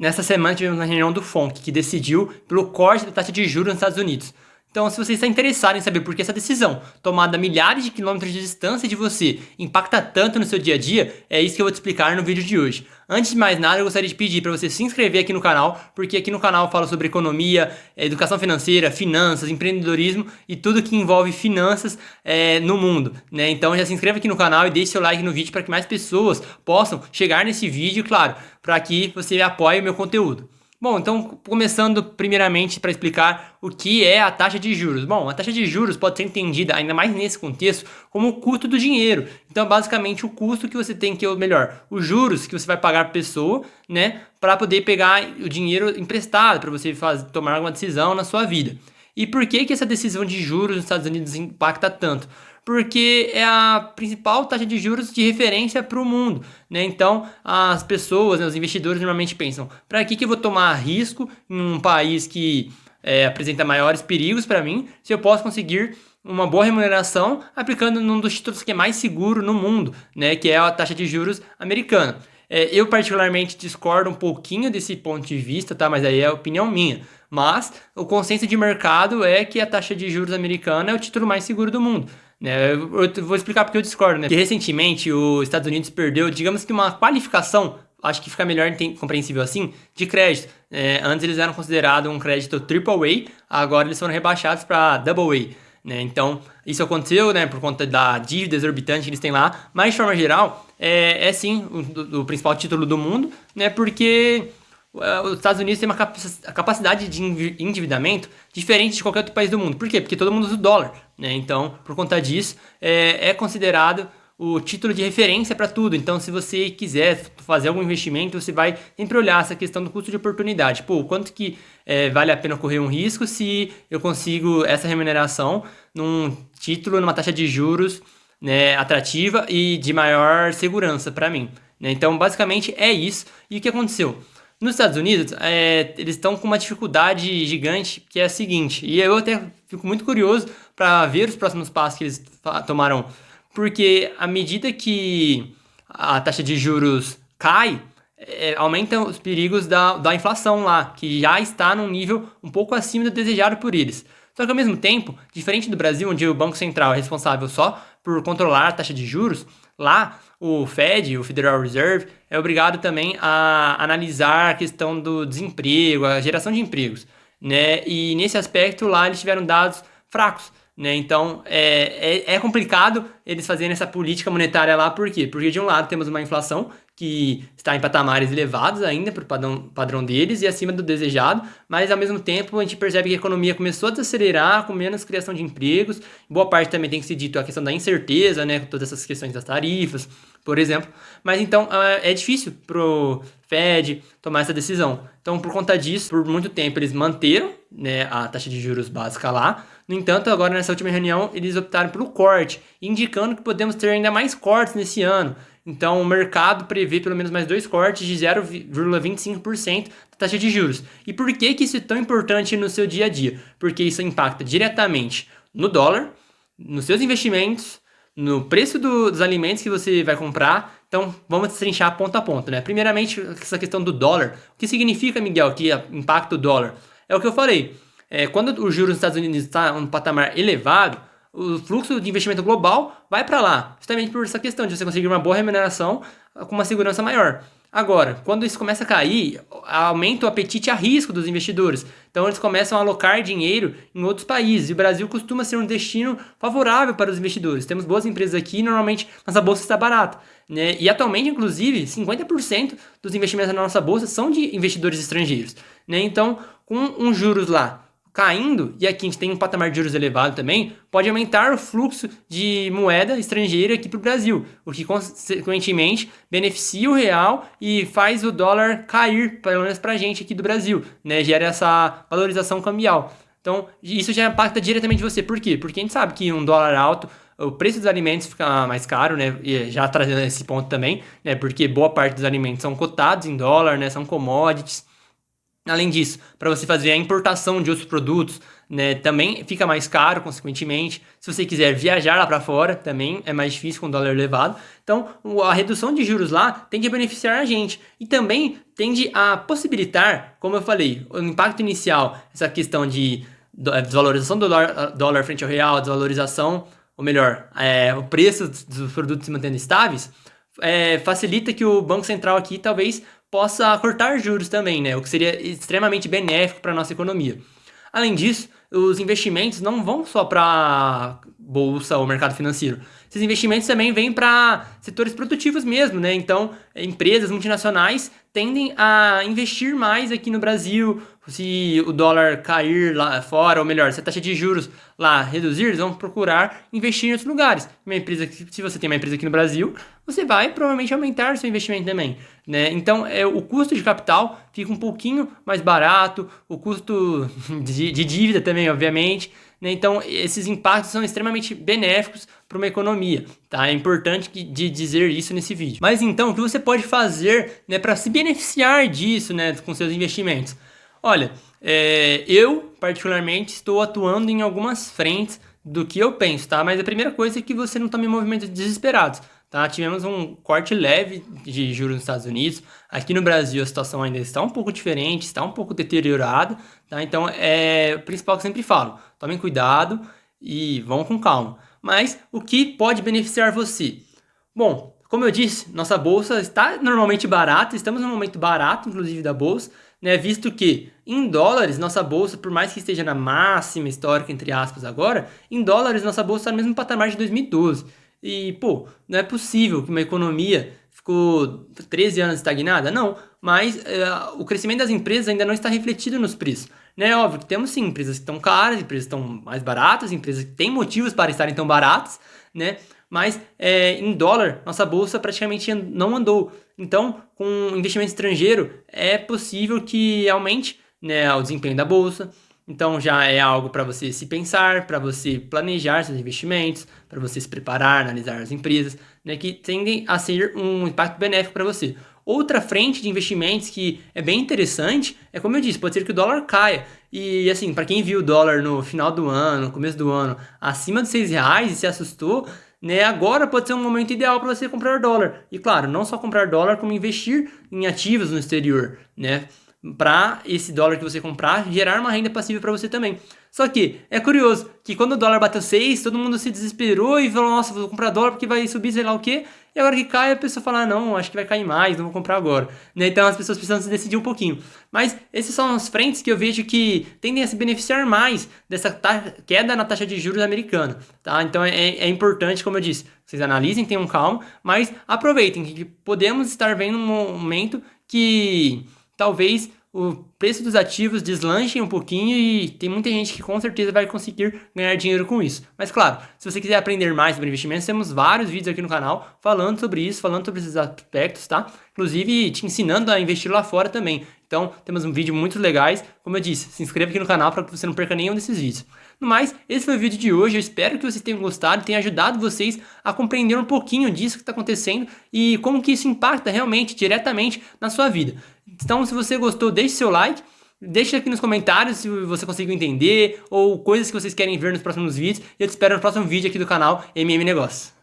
Nessa semana tivemos uma reunião do FONC, que decidiu pelo corte da taxa de juros nos Estados Unidos. Então, se você está interessado em saber por que essa decisão, tomada a milhares de quilômetros de distância de você, impacta tanto no seu dia a dia, é isso que eu vou te explicar no vídeo de hoje. Antes de mais nada, eu gostaria de pedir para você se inscrever aqui no canal, porque aqui no canal eu falo sobre economia, educação financeira, finanças, empreendedorismo e tudo que envolve finanças no mundo, né? Então já se inscreva aqui no canal e deixe seu like no vídeo para que mais pessoas possam chegar nesse vídeo, claro, para que você apoie o meu conteúdo. Bom, então começando primeiramente para explicar o que é a taxa de juros. Bom, a taxa de juros pode ser entendida, ainda mais nesse contexto, como o custo do dinheiro. Então, basicamente, o custo que você tem que, ou melhor, os juros que você vai pagar para a pessoa, né, para poder pegar o dinheiro emprestado, para você tomar alguma decisão na sua vida. E por que essa decisão de juros nos Estados Unidos impacta tanto? Porque é a principal taxa de juros de referência para o mundo, né? Então, as pessoas, né, os investidores normalmente pensam, para que eu vou tomar risco em um país que apresenta maiores perigos para mim, se eu posso conseguir uma boa remuneração aplicando num dos títulos que é mais seguro no mundo, né? Que é a taxa de juros americana. Eu particularmente discordo um pouquinho desse ponto de vista, tá? Mas aí é a opinião minha. Mas o consenso de mercado é que a taxa de juros americana é o título mais seguro do mundo. Eu vou explicar porque eu discordo, né? Porque recentemente os Estados Unidos perdeu, digamos que uma qualificação, acho que fica melhor compreensível assim, de crédito. Antes eles eram considerados um crédito AAA, agora eles foram rebaixados para AA. Né? Então, isso aconteceu, né, por conta da dívida exorbitante que eles têm lá, mas de forma geral, é sim o principal título do mundo, né, porque os Estados Unidos têm uma capacidade de endividamento diferente de qualquer outro país do mundo. Por quê? Porque todo mundo usa o dólar, né? Então, por conta disso, é considerado o título de referência para tudo. Então, se você quiser fazer algum investimento, você vai sempre olhar essa questão do custo de oportunidade. Pô, quanto que vale a pena correr um risco se eu consigo essa remuneração num título, numa taxa de juros, né, atrativa e de maior segurança para mim, né? Então, basicamente é isso. E o que aconteceu? Nos Estados Unidos, eles estão com uma dificuldade gigante, que é a seguinte, e eu até fico muito curioso para ver os próximos passos que eles tomarão, porque à medida que a taxa de juros cai, aumentam os perigos da inflação lá, que já está num nível um pouco acima do desejado por eles. Só que ao mesmo tempo, diferente do Brasil, onde o Banco Central é responsável só por controlar a taxa de juros, lá o Fed, o Federal Reserve, é obrigado também a analisar a questão do desemprego, a geração de empregos, né? E nesse aspecto lá eles tiveram dados fracos, né? Então é complicado eles fazerem essa política monetária lá, por quê? Porque de um lado temos uma inflação que está em patamares elevados ainda para o padrão deles e acima do desejado, mas ao mesmo tempo a gente percebe que a economia começou a desacelerar com menos criação de empregos. Boa parte também tem que ser dito a questão da incerteza, né, com todas essas questões das tarifas, por exemplo. Mas então é difícil pro Fed tomar essa decisão. Então, por conta disso, por muito tempo eles manteram, né, a taxa de juros básica lá. No entanto, agora nessa última reunião eles optaram pelo corte, indicando que podemos ter ainda mais cortes nesse ano. Então, o mercado prevê pelo menos mais 2 cortes de 0,25% da taxa de juros. E por que isso é tão importante no seu dia a dia? Porque isso impacta diretamente no dólar, nos seus investimentos, no preço dos alimentos que você vai comprar. Então, vamos destrinchar ponto a ponto, né? Primeiramente, essa questão do dólar. O que significa, Miguel, que impacta o dólar? É o que eu falei. Quando os juros nos Estados Unidos estão em um patamar elevado, o fluxo de investimento global vai para lá, justamente por essa questão de você conseguir uma boa remuneração com uma segurança maior. Agora, quando isso começa a cair, aumenta o apetite a risco dos investidores. Então, eles começam a alocar dinheiro em outros países. E o Brasil costuma ser um destino favorável para os investidores. Temos boas empresas aqui e normalmente nossa bolsa está barata, né? E atualmente, inclusive, 50% dos investimentos na nossa bolsa são de investidores estrangeiros, né? Então, com uns juros lá caindo, e aqui a gente tem um patamar de juros elevado também, pode aumentar o fluxo de moeda estrangeira aqui para o Brasil, o que consequentemente beneficia o real e faz o dólar cair, pelo menos para a gente aqui do Brasil, né? Gera essa valorização cambial. Então, isso já impacta diretamente você. Por quê? Porque a gente sabe que um dólar alto, o preço dos alimentos fica mais caro, né? E já trazendo esse ponto também, né? Porque boa parte dos alimentos são cotados em dólar, né? São commodities. Além disso, para você fazer a importação de outros produtos, né, também fica mais caro, consequentemente. Se você quiser viajar lá para fora, também é mais difícil com o dólar elevado. Então, a redução de juros lá tende a beneficiar a gente e também tende a possibilitar, como eu falei, o impacto inicial, essa questão de desvalorização do dólar frente ao real, desvalorização, ou melhor, o preço dos produtos se mantendo estáveis, facilita que o Banco Central aqui talvez possa cortar juros também, né? O que seria extremamente benéfico para a nossa economia. Além disso, os investimentos não vão só para bolsa ou mercado financeiro. Esses investimentos também vêm para setores produtivos mesmo, né? Então, empresas multinacionais tendem a investir mais aqui no Brasil. Se o dólar cair lá fora, ou melhor, se a taxa de juros lá reduzir, eles vão procurar investir em outros lugares. Se você tem uma empresa aqui no Brasil, você vai provavelmente aumentar seu investimento também, né? Então, o custo de capital fica um pouquinho mais barato, o custo de dívida também, obviamente, né? Então, esses impactos são extremamente benéficos para uma economia, tá? É importante de dizer isso nesse vídeo. Mas então, o que você pode fazer, né, para se beneficiar disso, né, com seus investimentos? Olha, eu particularmente estou atuando em algumas frentes do que eu penso, tá? Mas a primeira coisa é que você não tome movimentos desesperados, tá? Tivemos um corte leve de juros nos Estados Unidos. Aqui no Brasil a situação ainda está um pouco diferente, está um pouco deteriorada, tá? Então é o principal que eu sempre falo: tomem cuidado e vão com calma. Mas o que pode beneficiar você? Bom, como eu disse, nossa bolsa está normalmente barata, estamos num momento barato, inclusive da bolsa, né? Visto que em dólares, nossa bolsa, por mais que esteja na máxima histórica, entre aspas, agora, em dólares, nossa bolsa está no mesmo patamar de 2012. E, pô, não é possível que uma economia ficou 13 anos estagnada? Não, mas o crescimento das empresas ainda não está refletido nos preços. Né? Óbvio que temos sim empresas que estão caras, empresas que estão mais baratas, empresas que têm motivos para estarem tão baratas, né? Mas em dólar, nossa bolsa praticamente não andou. Então, com investimento estrangeiro, é possível que aumente, né, o desempenho da bolsa. Então, já é algo para você se pensar, para você planejar seus investimentos, para você se preparar, analisar as empresas, né, que tendem a ser um impacto benéfico para você. Outra frente de investimentos que é bem interessante é, como eu disse, pode ser que o dólar caia. E assim, para quem viu o dólar no final do ano, no começo do ano, acima dos R$ 6 e se assustou, né, agora pode ser um momento ideal para você comprar dólar. E claro, não só comprar dólar, como investir em ativos no exterior, né? Para esse dólar que você comprar gerar uma renda passiva para você também. Só que é curioso que quando o dólar bateu 6, todo mundo se desesperou e falou: nossa, vou comprar dólar porque vai subir sei lá o quê. E agora que cai, a pessoa fala: não, acho que vai cair mais, não vou comprar agora, né? Então as pessoas precisam se decidir um pouquinho. Mas esses são as frentes que eu vejo que tendem a se beneficiar mais dessa queda na taxa de juros americana, tá? Então é importante, como eu disse, vocês analisem, tenham calma, mas aproveitem que podemos estar vendo um momento que talvez o preço dos ativos deslanche um pouquinho e tem muita gente que com certeza vai conseguir ganhar dinheiro com isso. Mas claro, se você quiser aprender mais sobre investimentos, temos vários vídeos aqui no canal falando sobre isso, falando sobre esses aspectos, tá? Inclusive te ensinando a investir lá fora também. Então, temos um vídeo muito legais. Como eu disse, se inscreva aqui no canal para que você não perca nenhum desses vídeos. No mais, esse foi o vídeo de hoje. Eu espero que vocês tenham gostado e tenha ajudado vocês a compreender um pouquinho disso que está acontecendo e como que isso impacta realmente, diretamente na sua vida. Então, se você gostou, deixe seu like. Deixe aqui nos comentários se você conseguiu entender ou coisas que vocês querem ver nos próximos vídeos. E eu te espero no próximo vídeo aqui do canal MM Negócios.